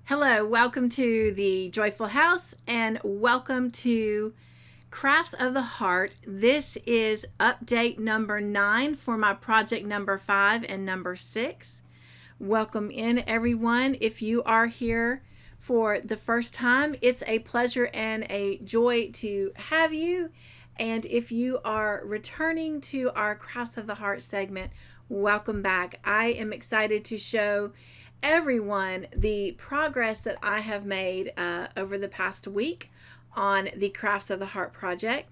Hello, welcome to the Joyful House and welcome to Crafts of the Heart. This is update number 9 for my project number 5 and number 6. Welcome in, everyone. If you are here for the first time, it's a pleasure and a joy to have you. And if you are returning to our Crafts of the Heart segment, welcome back. I am excited to show everyone the progress that I have made over the past week on the Crafts of the Heart project.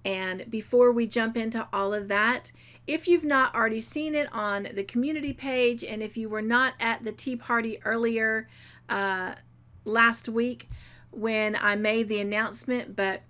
And before we jump into all of that, if you've not already seen it on the community page, and if you were not at the tea party earlier last week when I made the announcement, but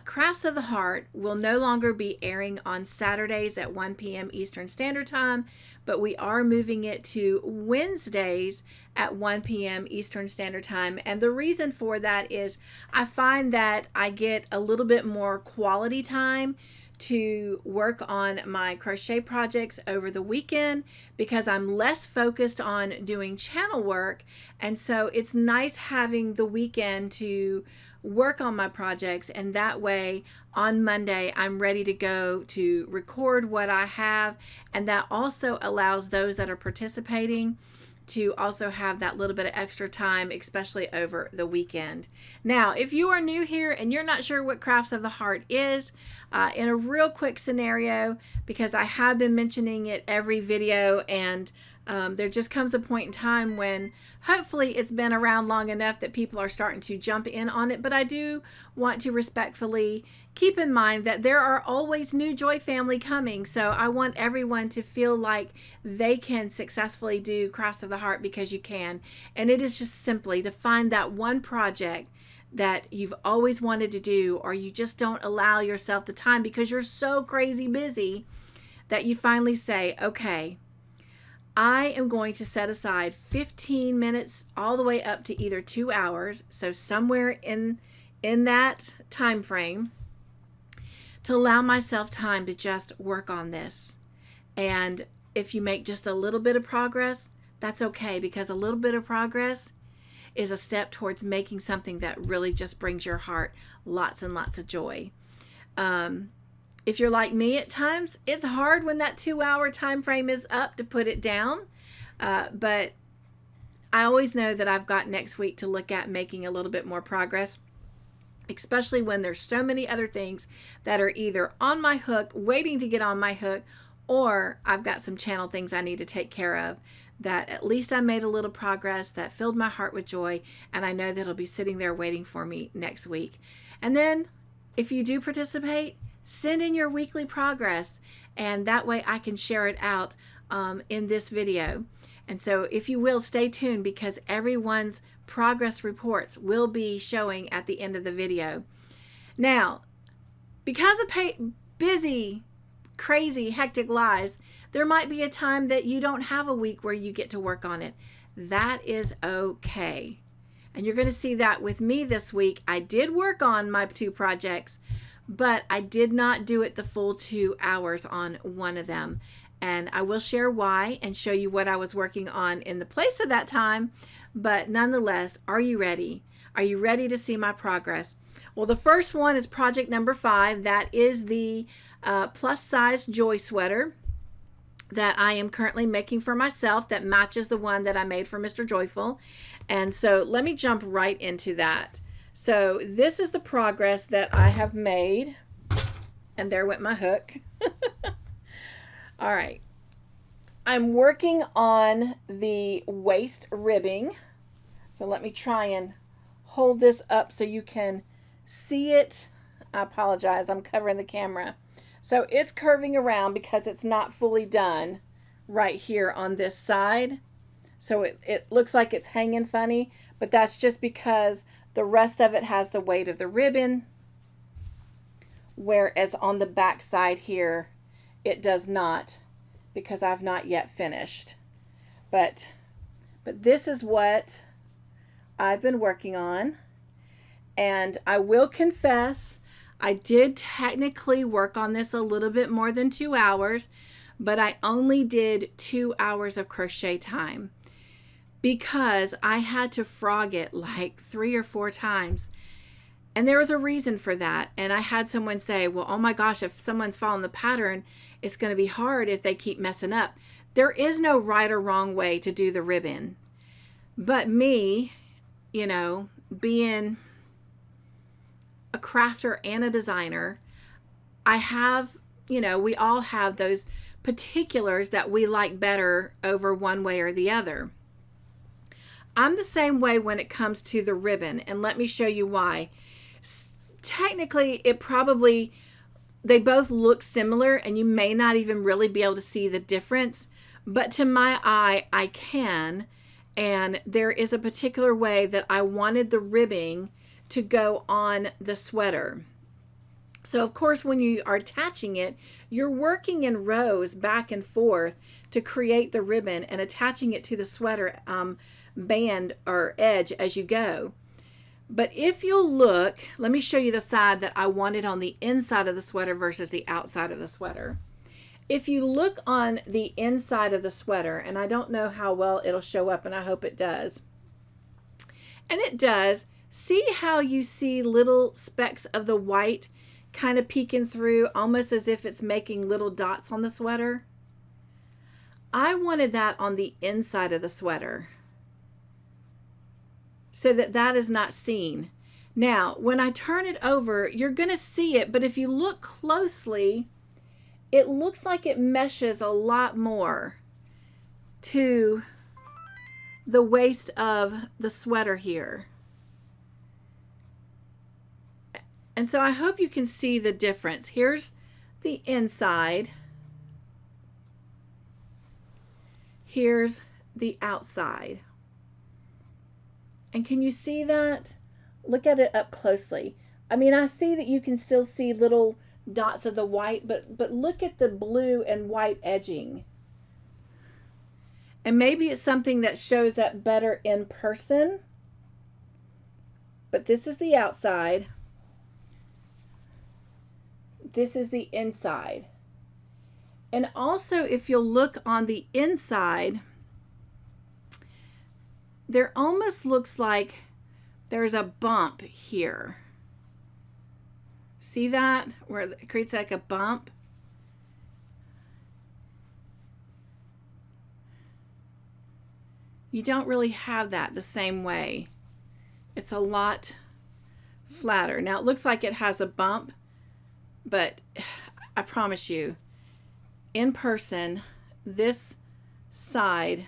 Crafts of the Heart will no longer be airing on Saturdays at 1 p.m. Eastern Standard Time, but we are moving it to Wednesdays at 1 p.m. Eastern Standard Time. And the reason for that is I find that I get a little bit more quality time to work on my crochet projects over the weekend because I'm less focused on doing channel work. And so it's nice having the weekend to work on my projects, and that way on Monday I'm ready to go to record what I have, and that also allows those that are participating to also have that little bit of extra time, especially over the weekend. Now, if you are new here and you're not sure what Crafts of the Heart is, in a real quick scenario, because I have been mentioning it every video, and there just comes a point in time when hopefully it's been around long enough that people are starting to jump in on it. But I do want to respectfully keep in mind that there are always new Joy family coming. So I want everyone to feel like they can successfully do Crafts of the Heart because you can. And it is just simply to find that one project that you've always wanted to do, or you just don't allow yourself the time because you're so crazy busy that you finally say, okay, I am going to set aside 15 minutes all the way up to either 2 hours, so somewhere in that time frame, to allow myself time to just work on this. And if you make just a little bit of progress, that's okay, because a little bit of progress is a step towards making something that really just brings your heart lots and lots of joy. If you're like me at times, it's hard when that 2 hour time frame is up to put it down. But I always know that I've got next week to look at making a little bit more progress, especially when there's so many other things that are either on my hook, waiting to get on my hook, or I've got some channel things I need to take care of, that at least I made a little progress that filled my heart with joy, and I know that it'll be sitting there waiting for me next week. And then if you do participate, send in your weekly progress, and that way I can share it out in this video. And so if you will, stay tuned, because everyone's progress reports will be showing at the end of the video. Now, because of busy, crazy, hectic lives, there might be a time that you don't have a week where you get to work on it. That is okay. And you're going to see that with me this week. I did work on my 2 projects, but I did not do it the full 2 hours on one of them. And I will share why and show you what I was working on in the place of that time. But nonetheless, are you ready? Are you ready to see my progress? Well, the first one is project number 5. That is the plus size Joy sweater that I am currently making for myself that matches the one that I made for Mr. Joyful. And so let me jump right into that. So this is the progress that I have made, and there went my hook. All right, I'm working on the waist ribbing. So let me try and hold this up so you can see it. I apologize, I'm covering the camera. So it's curving around because it's not fully done right here on this side. So it looks like it's hanging funny, but that's just because the rest of it has the weight of the ribbon, whereas on the back side here, it does not, because I've not yet finished. But this is what I've been working on. And I will confess, I did technically work on this a little bit more than 2 hours, but I only did 2 hours of crochet time. because I had to frog it like 3 or 4 times. And there was a reason for that. And I had someone say, well, oh my gosh, if someone's following the pattern, it's going to be hard if they keep messing up. There is no right or wrong way to do the ribbon. But me, you know, being a crafter and a designer, I have, you know, we all have those particulars that we like better over one way or the other. I'm the same way when it comes to the ribbon, and let me show you why. Technically, they both look similar, and you may not even really be able to see the difference, but to my eye, I can, and there is a particular way that I wanted the ribbing to go on the sweater. So of course, when you are attaching it, you're working in rows back and forth to create the ribbon and attaching it to the sweater band or edge as you go. But if you'll look, let me show you the side that I wanted on the inside of the sweater versus the outside of the sweater. If you look on the inside of the sweater, and I don't know how well it'll show up, and I hope it does. And it does. See how you see little specks of the white kind of peeking through, almost as if it's making little dots on the sweater? I wanted that on the inside of the sweater, so that that is not seen. Now, when I turn it over, you're going to see it, but if you look closely, it looks like it meshes a lot more to the waist of the sweater here. And so I hope you can see the difference. Here's the inside. Here's the outside. And can you see that? Look at it up closely. I mean, I see that you can still see little dots of the white, but look at the blue and white edging. And maybe it's something that shows up better in person. But this is the outside. This is the inside. And also, if you'll look on the inside, there almost looks like there's a bump here. See that? Where it creates like a bump. You don't really have that the same way. It's a lot flatter. Now it looks like it has a bump, but I promise you, in person, this side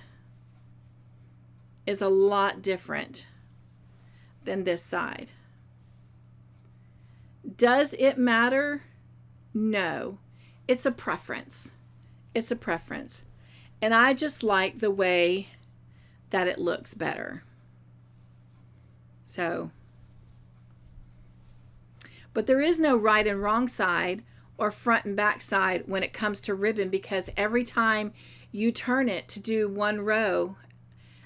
is a lot different than this side. Does it matter? No. It's a preference. It's a preference. And I just like the way that it looks better. So, but there is no right and wrong side or front and back side when it comes to ribbon, because every time you turn it to do one row,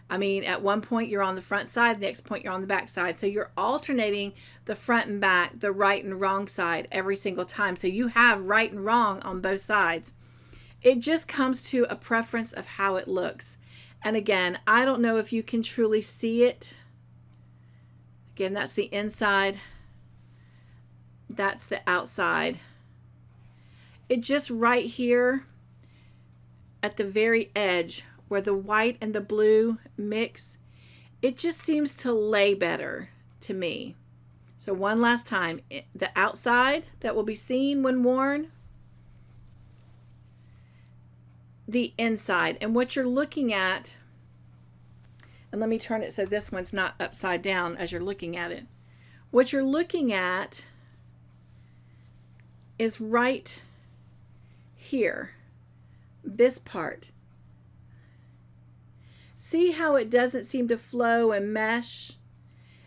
I mean, at one point you're on the front side, the next point you're on the back side. So you're alternating the front and back, the right and wrong side every single time. So you have right and wrong on both sides. It just comes to a preference of how it looks. And again, I don't know if you can truly see it. Again, that's the inside. That's the outside. It just right here at the very edge where the white and the blue mix, it just seems to lay better to me. So one last time, the outside that will be seen when worn, the inside. And what you're looking at, and let me turn it so this one's not upside down as you're looking at it. What you're looking at is right here, this part. See how it doesn't seem to flow and mesh?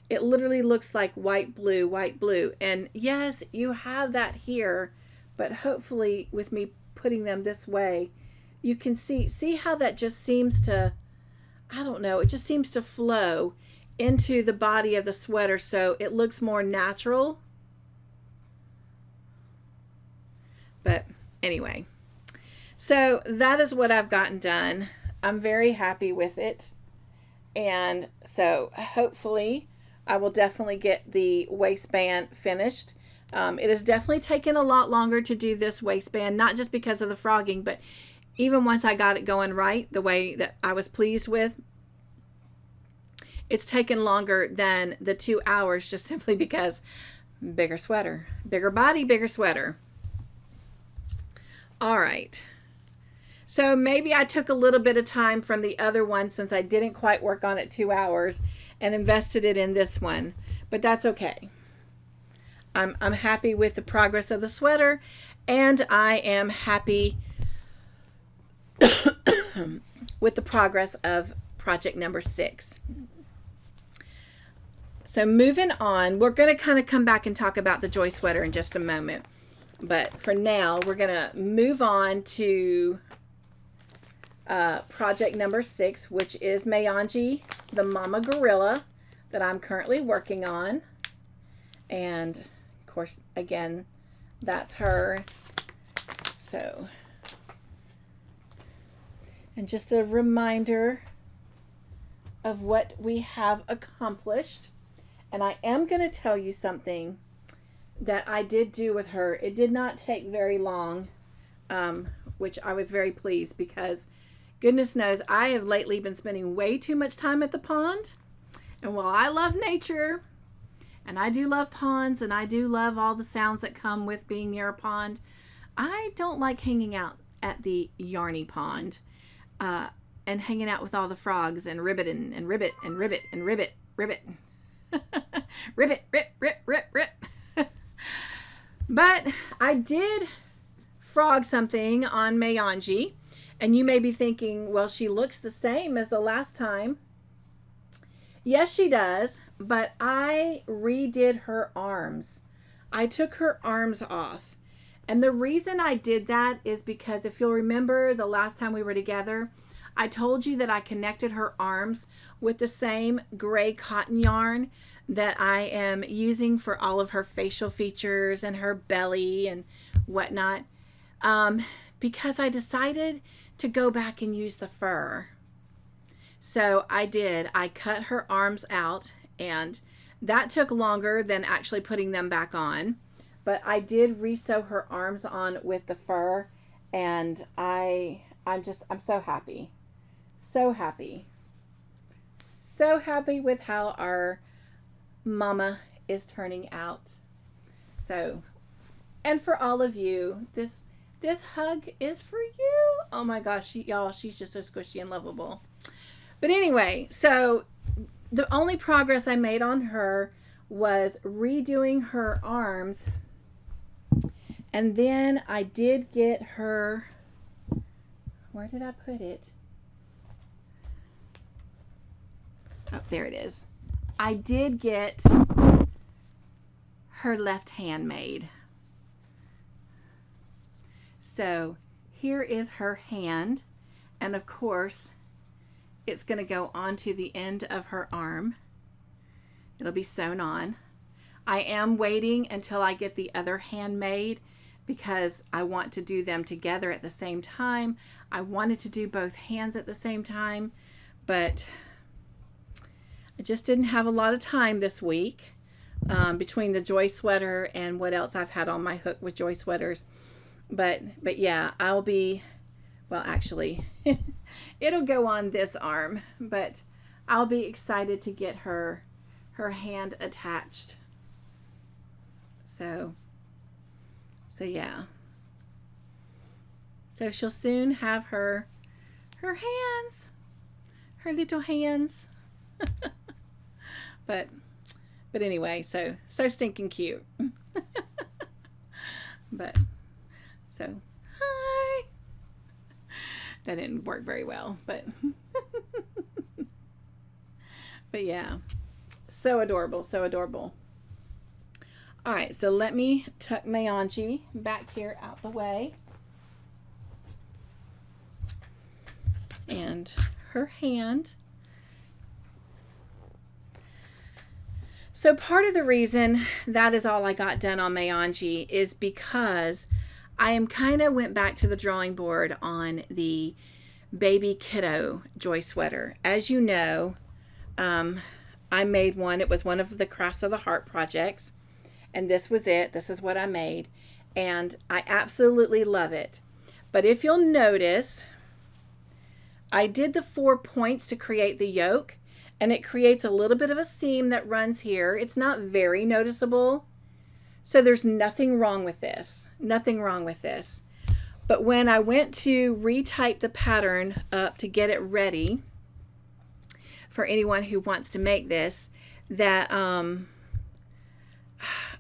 It literally looks like white, blue, white, blue. And yes, you have that here, but hopefully with me putting them this way, you can see how that just seems to, I don't know, it just seems to flow into the body of the sweater so it looks more natural. But anyway, so that is what I've gotten done. I'm very happy with it. And so hopefully I will definitely get the waistband finished. It has definitely taken a lot longer to do this waistband, not just because of the frogging, but even once I got it going right, the way that I was pleased with, it's taken longer than the 2 hours just simply because bigger sweater, bigger body, bigger sweater. All right. So maybe I took a little bit of time from the other one since I didn't quite work on it 2 hours and invested it in this one, but that's okay. I'm happy with the progress of the sweater, and I am happy with the progress of project number 6. So moving on, we're going to kind of come back and talk about the Joy sweater in just a moment. But for now, we're going to move on to project number 6, which is Mayangi, the Mama Gorilla, that I'm currently working on. And, of course, again, that's her. So, and just a reminder of what we have accomplished. And I am going to tell you something that I did do with her. It did not take very long, which I was very pleased because goodness knows I have lately been spending way too much time at the pond. And while I love nature, and I do love ponds, and I do love all the sounds that come with being near a pond, I don't like hanging out at the Yarny Pond and hanging out with all the frogs and ribbiting and ribbit and ribbit and ribbit, ribbit. Ribbit, rip, rip, rip, rip. But I did frog something on Mayangi, and you may be thinking, well, she looks the same as the last time. Yes, she does, but I redid her arms. I took her arms off. And the reason I did that is because if you'll remember the last time we were together, I told you that I connected her arms with the same gray cotton yarn that I am using for all of her facial features and her belly and whatnot, because I decided to go back and use the fur. So I did. I cut her arms out, and that took longer than actually putting them back on. But I did re-sew her arms on with the fur, and I'm so happy. So happy. So happy with how our mama is turning out. So, and for all of you, this hug is for you. Oh my gosh, y'all, she's just so squishy and lovable. But anyway, so the only progress I made on her was redoing her arms. And then I did get her, where did I put it? Oh, there it is. I did get her left hand made. So here is her hand. And of course, it's going to go onto the end of her arm. It'll be sewn on. I am waiting until I get the other hand made because I want to do them together at the same time. I wanted to do both hands at the same time, but I just didn't have a lot of time this week between the Joy sweater and what else I've had on my hook with Joy sweaters. But yeah, I'll be, well, actually, it'll go on this arm, but I'll be excited to get her hand attached. So yeah. So she'll soon have her hands, her little hands. But anyway, so stinking cute. But so hi. That didn't work very well, but but yeah. So adorable, so adorable. All right, so let me tuck Mayangi back here out the way. And her hand. So part of the reason that is all I got done on Mayangi is because I went back to the drawing board on the baby kiddo Joy sweater. As you know, I made one. It was one of the Crafts of the Heart projects. And this was it. This is what I made. And I absolutely love it. But if you'll notice, I did the 4 points to create the yoke. And it creates a little bit of a seam that runs here. It's not very noticeable. So there's nothing wrong with this. Nothing wrong with this. But when I went to retype the pattern up to get it ready for anyone who wants to make this, that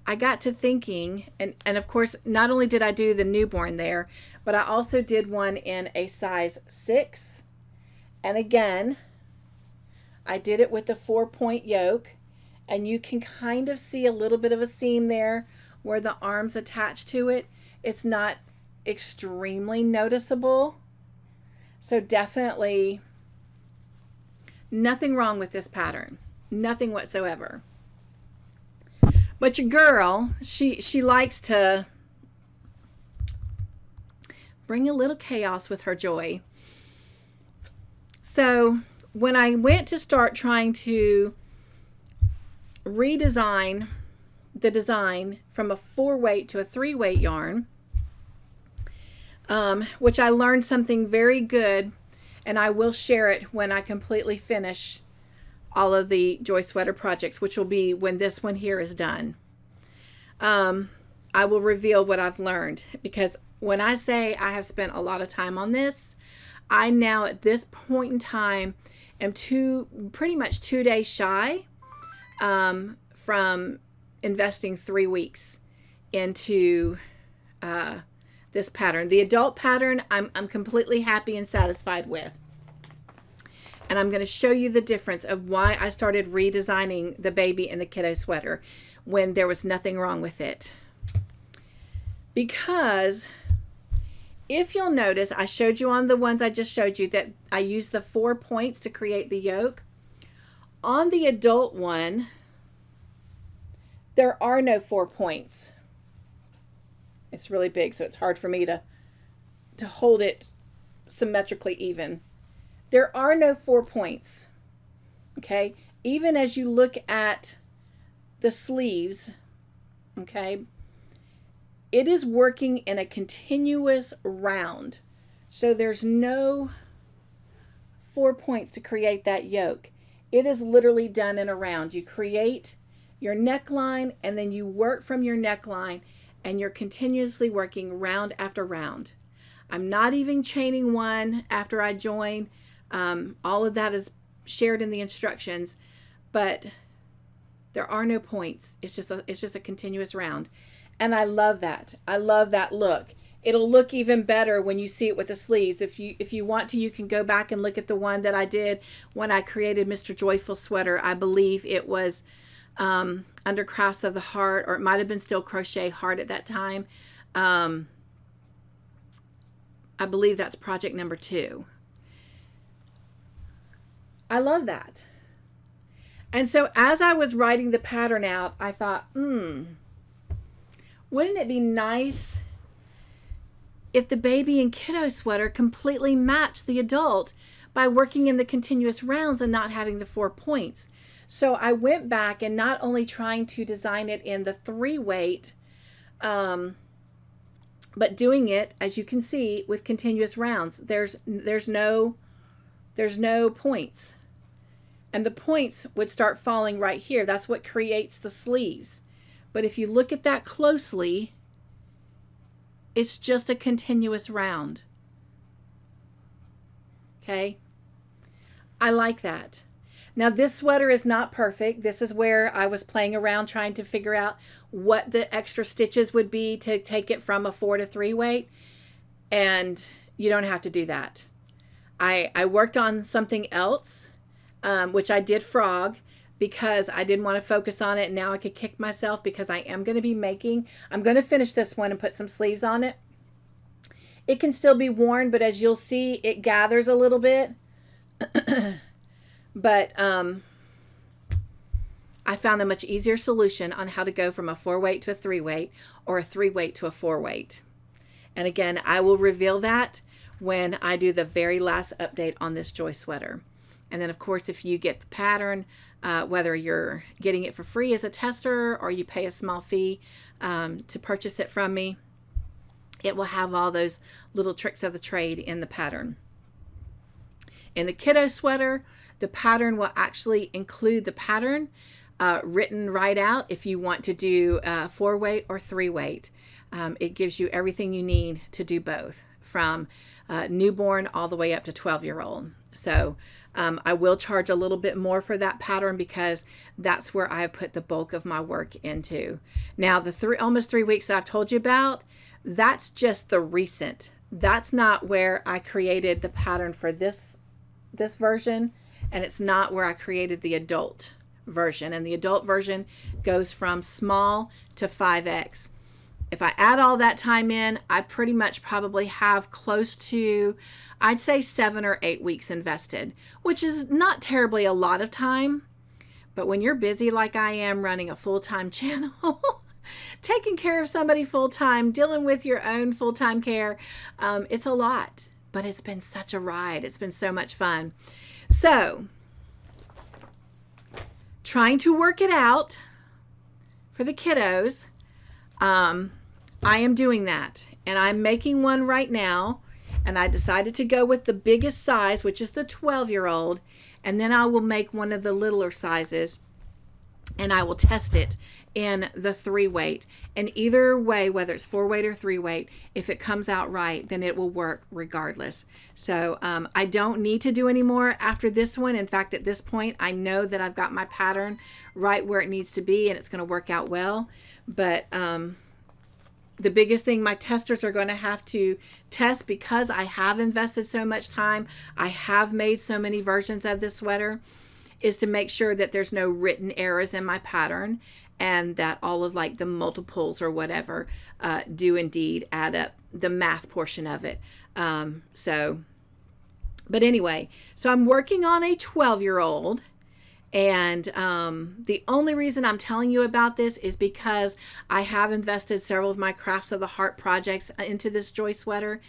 I got to thinking, and of course, not only did I do the newborn there, but I also did one in a size 6. And again, I did it with the 4-point yoke, and you can kind of see a little bit of a seam there where the arms attach to it. It's not extremely noticeable. So definitely nothing wrong with this pattern. Nothing whatsoever. But your girl, she likes to bring a little chaos with her joy. So when I went to start trying to redesign the design from a 4-weight to a 3-weight yarn, which I learned something very good, and I will share it when I completely finish all of the Joy Sweater projects, which will be when this one here is done. I will reveal what I've learned, because when I say I have spent a lot of time on this, I now at this point in time am pretty much 2 days shy from investing 3 weeks into this pattern. The adult pattern I'm completely happy and satisfied with. And I'm going to show you the difference of why I started redesigning the baby and the kiddo sweater when there was nothing wrong with it. Because if you'll notice, I showed you on the ones I just showed you that I used the 4 points to create the yoke. On the adult one, there are no 4 points. It's really big, so it's hard for me to hold it symmetrically even. There are no 4 points. Okay? Even as you look at the sleeves, okay, it is working in a continuous round. So there's no 4 points to create that yoke. It is literally done in a round. You create your neckline, and then you work from your neckline, and you're continuously working round after round. I'm not even chaining one after I join. All of that is shared in the instructions, but there are no points. It's just a continuous round. And I love that. I love that look. It'll look even better when you see it with the sleeves. If you want to, you can go back and look at the one that I did when I created Mr. Joyful Sweater. I believe it was under Crafts of the Heart, or it might have been still Crochet Heart at that time. I believe that's project number 2. I love that. And so as I was writing the pattern out, I thought, wouldn't it be nice if the baby and kiddo sweater completely matched the adult by working in the continuous rounds and not having the 4 points? So I went back and not only trying to design it in the 3-weight, but doing it, as you can see, with continuous rounds. There's no points. And the points would start falling right here. That's what creates the sleeves. But if you look at that closely, it's just a continuous round. Okay? I like that. Now this sweater is not perfect. This is where I was playing around trying to figure out what the extra stitches would be to take it from a 4 to 3 weight. And you don't have to do that. I worked on something else, which I did frog, because I didn't want to focus on it. Now I could kick myself because I am going to be I'm going to finish this one and put some sleeves on it. It can still be worn, but as you'll see, it gathers a little bit. But I found a much easier solution on how to go from a 4-weight to a 3-weight, or a 3-weight to a 4-weight. And again, I will reveal that when I do the very last update on this Joy sweater. And then, of course, if you get the pattern, whether you're getting it for free as a tester or you pay a small fee to purchase it from me, it will have all those little tricks of the trade in the pattern. In the kiddo sweater, the pattern will actually include the pattern written right out if you want to do 4-weight or 3-weight. It gives you everything you need to do both, from newborn all the way up to 12-year-old. So I will charge a little bit more for that pattern because that's where I put the bulk of my work into. Now, the almost 3 weeks that I've told you about, that's just the recent. That's not where I created the pattern for this version, and it's not where I created the adult version. And the adult version goes from small to 5X. If I add all that time in, I pretty much probably have close to, I'd say 7 or 8 weeks invested, which is not terribly a lot of time. But when you're busy like I am, running a full-time channel, taking care of somebody full-time, dealing with your own full-time care, it's a lot. But it's been such a ride. It's been so much fun. So, trying to work it out for the kiddos. I am doing that, and I'm making one right now, and I decided to go with the biggest size, which is the 12-year-old, and then I will make one of the littler sizes, and I will test it in the 3-weight. And either way, whether it's 4-weight or 3-weight, if it comes out right, then it will work regardless. So I don't need to do any more after this one. In fact, at this point, I know that I've got my pattern right where it needs to be, and it's going to work out well. But the biggest thing my testers are going to have to test, because I have invested so much time, I have made so many versions of this sweater, is to make sure that there's no written errors in my pattern, and that all of like the multiples or whatever do indeed add up, the math portion of it. But anyway, so I'm working on a 12-year-old. And the only reason I'm telling you about this is because I have invested several of my Crafts of the Heart projects into this Joy sweater.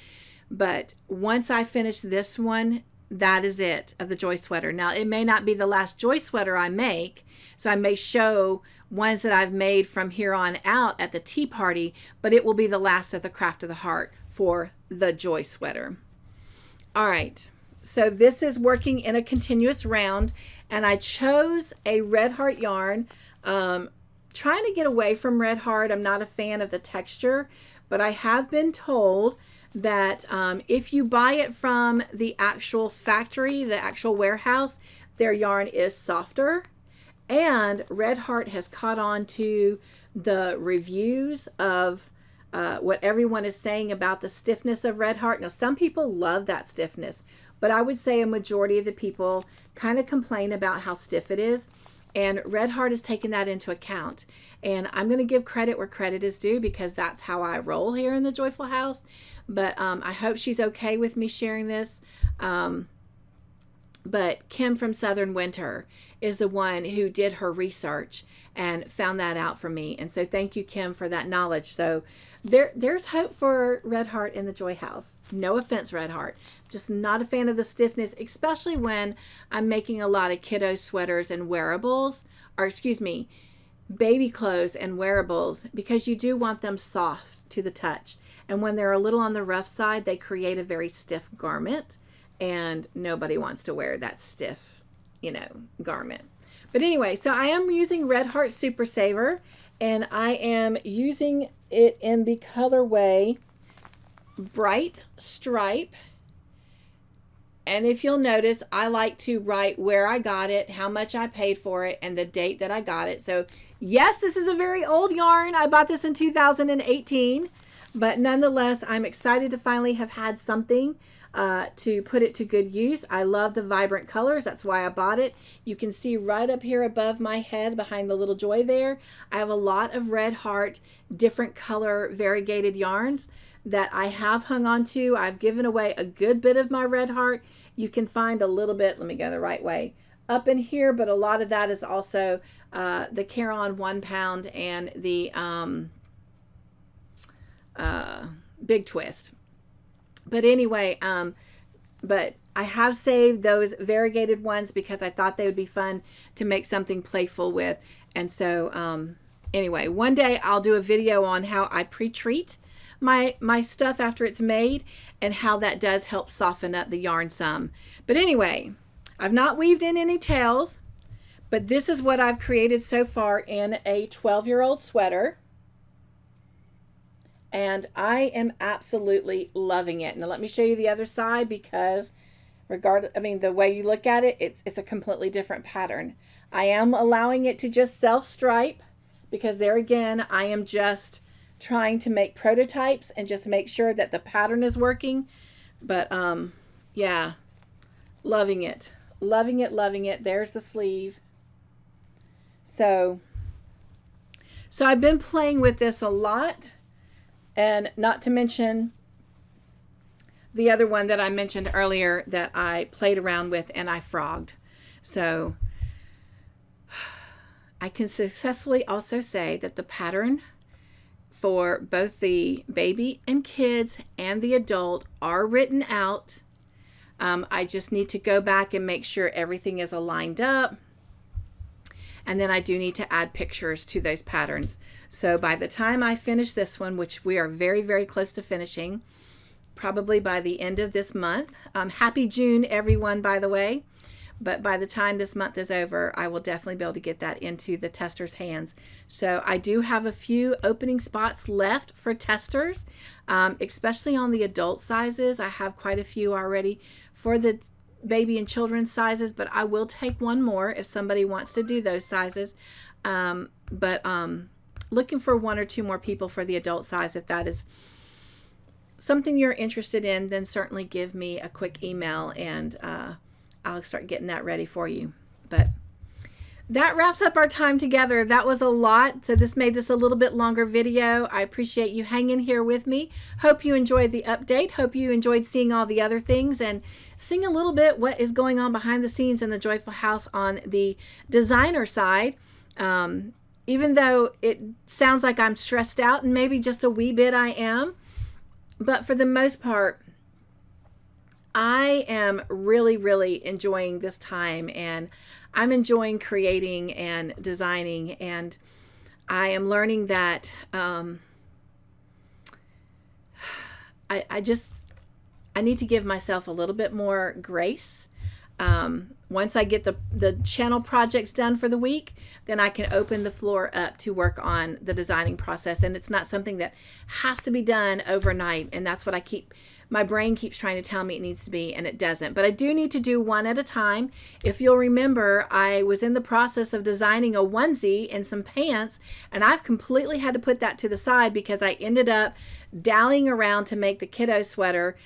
But once I finish this one, that is it of the Joy sweater. Now, it may not be the last Joy sweater I make, so I may show ones that I've made from here on out at the tea party, but it will be the last of the Craft of the Heart for the Joy sweater. All right. So this is working in a continuous round, and I chose a Red Heart yarn. Trying to get away from Red Heart. I'm not a fan of the texture, but I have been told that if you buy it from the actual factory, the actual warehouse, their yarn is softer. And Red Heart has caught on to the reviews of what everyone is saying about the stiffness of Red Heart. Now, some people love that stiffness, but I would say a majority of the people kind of complain about how stiff it is. And Red Heart has taken that into account. And I'm going to give credit where credit is due, because that's how I roll here in the Joyful House. But I hope she's okay with me sharing this. But Kim from Southern Winter is the one who did her research and found that out for me. And so thank you, Kim, for that knowledge. So there's hope for Red Heart in the Joy House. No offense, Red Heart. Just not a fan of the stiffness, especially when I'm making a lot of kiddo sweaters and wearables, or excuse me, baby clothes and wearables, because you do want them soft to the touch. And when they're a little on the rough side, they create a very stiff garment. And nobody wants to wear that stiff, garment. But anyway, so I am using Red Heart Super Saver, and I am using it in the colorway Bright Stripe. And if you'll notice, I like to write where I got it, how much I paid for it, and the date that I got it. So yes, this is a very old yarn. I bought this in 2018, but nonetheless, I'm excited to finally have had something to put it to good use. I love the vibrant colors. That's why I bought it. You can see right up here above my head, behind the little joy there, I have a lot of Red Heart, different color variegated yarns that I have hung on to. I've given away a good bit of my Red Heart. You can find a little bit, let me go the right way, up in here, but a lot of that is also the Caron 1 pound and the Big Twist. But anyway, but I have saved those variegated ones because I thought they would be fun to make something playful with. And so anyway, one day I'll do a video on how I pre-treat my stuff after it's made and how that does help soften up the yarn some. But anyway, I've not weaved in any tails, but this is what I've created so far in a 12-year-old sweater. And I am absolutely loving it. Now let me show you the other side, because the way you look at it, it's a completely different pattern. I am allowing it to just self-stripe because there again, I am just trying to make prototypes and just make sure that the pattern is working. But yeah, loving it. Loving it, loving it. There's the sleeve. So I've been playing with this a lot, and not to mention the other one that I mentioned earlier that I played around with and I frogged. So I can successfully also say that the pattern for both the baby and kids and the adult are written out. I just need to go back and make sure everything is aligned up. And then I do need to add pictures to those patterns. So by the time I finish this one, which we are very, very close to finishing, probably by the end of this month. Happy June, everyone, by the way. But by the time this month is over, I will definitely be able to get that into the testers' hands. So I do have a few opening spots left for testers, especially on the adult sizes. I have quite a few already for the baby and children's sizes, but I will take one more if somebody wants to do those sizes. Looking for one or two more people for the adult size. If that is something you're interested in, then certainly give me a quick email and I'll start getting that ready for you. But that wraps up our time together. That was a lot, so this made this a little bit longer video. I appreciate you hanging here with me. Hope you enjoyed the update. Hope you enjoyed seeing all the other things and seeing a little bit what is going on behind the scenes in the Joyful House on the designer side. Even though it sounds like I'm stressed out, and maybe just a wee bit I am, but for the most part, I am really, really enjoying this time, and I'm enjoying creating and designing, and I am learning that I need to give myself a little bit more grace. Once I get the channel projects done for the week, then I can open the floor up to work on the designing process. And it's not something that has to be done overnight. And that's what my brain keeps trying to tell me it needs to be, and it doesn't. But I do need to do one at a time. If you'll remember, I was in the process of designing a onesie and some pants, and I've completely had to put that to the side because I ended up dallying around to make the kiddo sweater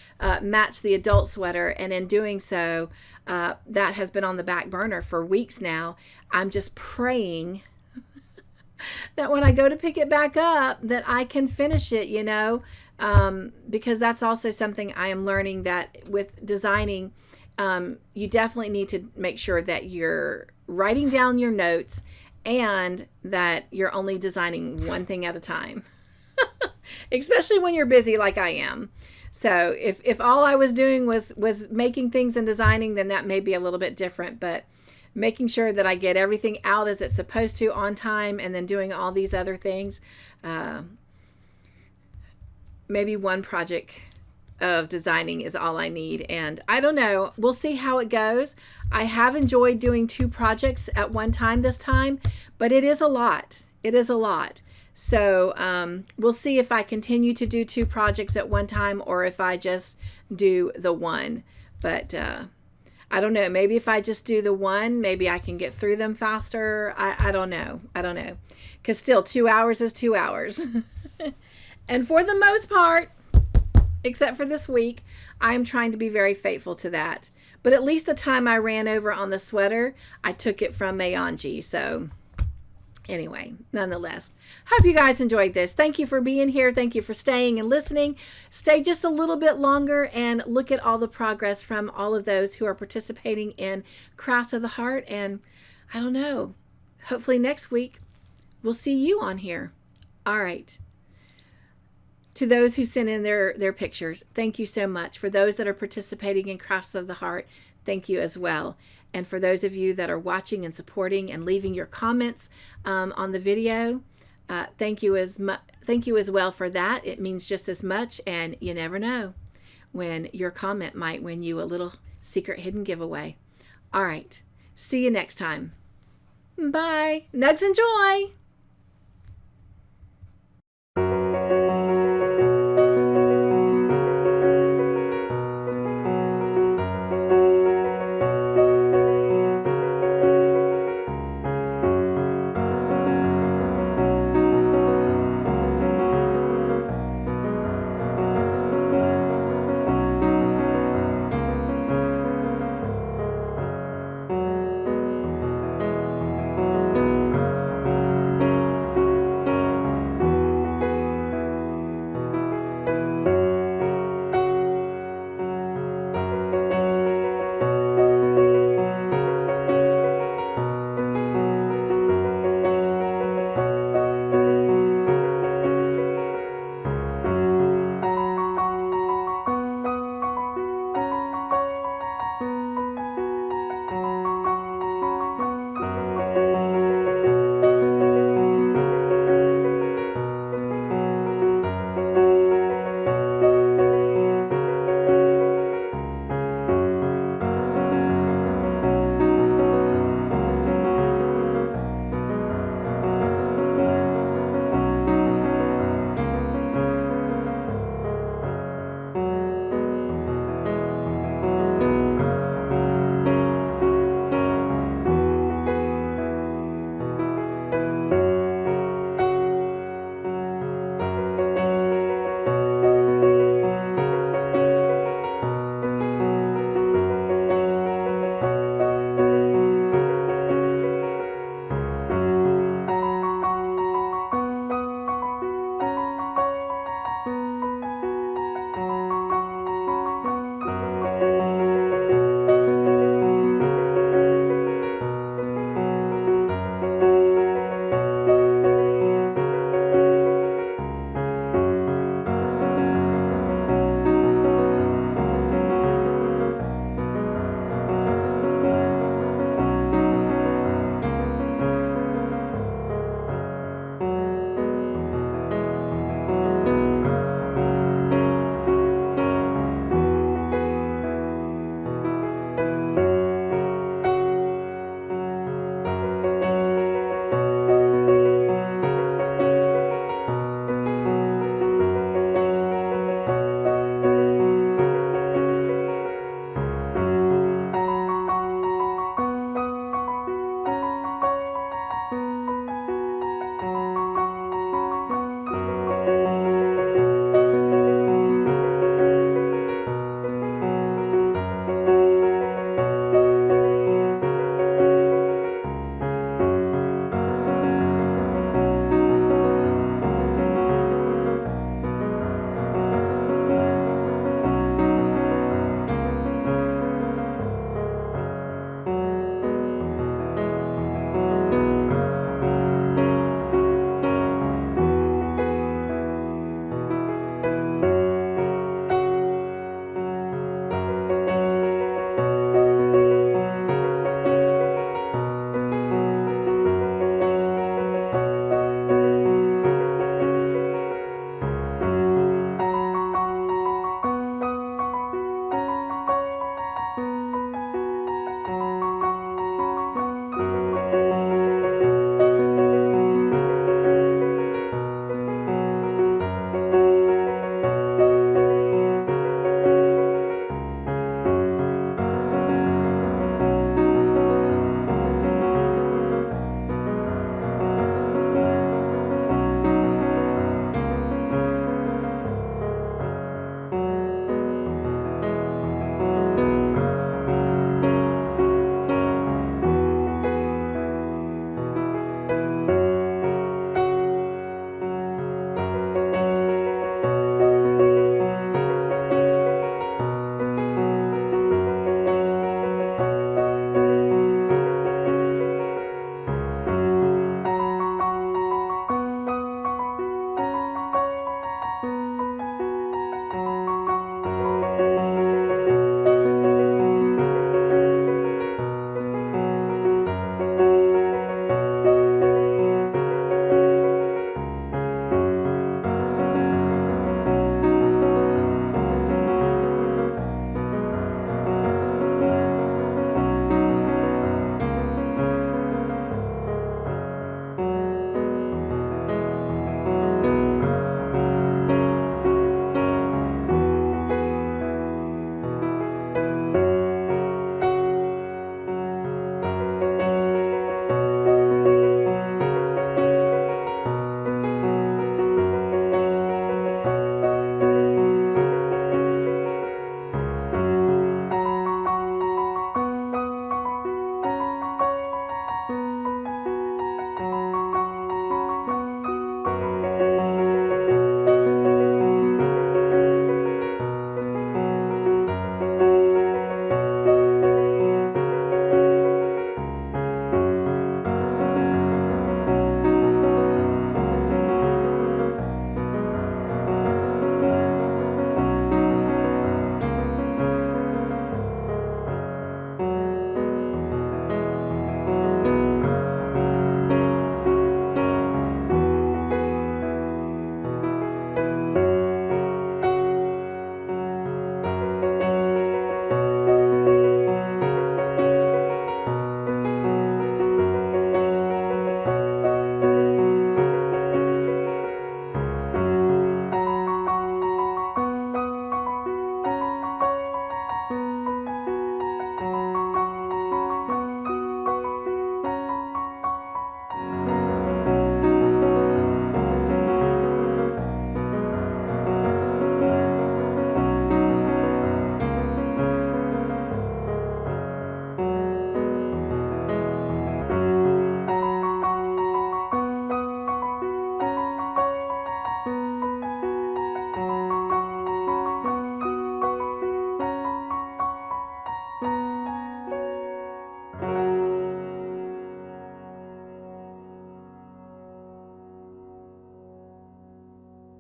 match the adult sweater. And in doing so, that has been on the back burner for weeks now. I'm just praying that when I go to pick it back up, that I can finish it, because that's also something I am learning, that with designing, you definitely need to make sure that you're writing down your notes and that you're only designing one thing at a time, especially when you're busy like I am. So if all I was doing was making things and designing, then that may be a little bit different, but making sure that I get everything out as it's supposed to on time, and then doing all these other things, maybe one project of designing is all I need. And I don't know, we'll see how it goes. I have enjoyed doing 2 projects at one time this time, but it is a lot. It is a lot. So we'll see if I continue to do 2 projects at one time or if I just do the one. But I don't know. Maybe if I just do the one, maybe I can get through them faster. I don't know. I don't know. Because still, 2 hours is 2 hours. And for the most part, except for this week, I'm trying to be very faithful to that. But at least the time I ran over on the sweater, I took it from Mayangi. So anyway, nonetheless, hope you guys enjoyed this. Thank you for being here. Thank you for staying and listening. Stay just a little bit longer and look at all the progress from all of those who are participating in Crafts of the Heart. And I don't know, hopefully next week we'll see you on here. All right. To those who sent in their pictures, thank you so much. For those that are participating in Crafts of the Heart, thank you as well. And for those of you that are watching and supporting and leaving your comments on the video, thank you as well for that. It means just as much, and you never know when your comment might win you a little secret hidden giveaway. All right. See you next time. Bye. Nugs and joy.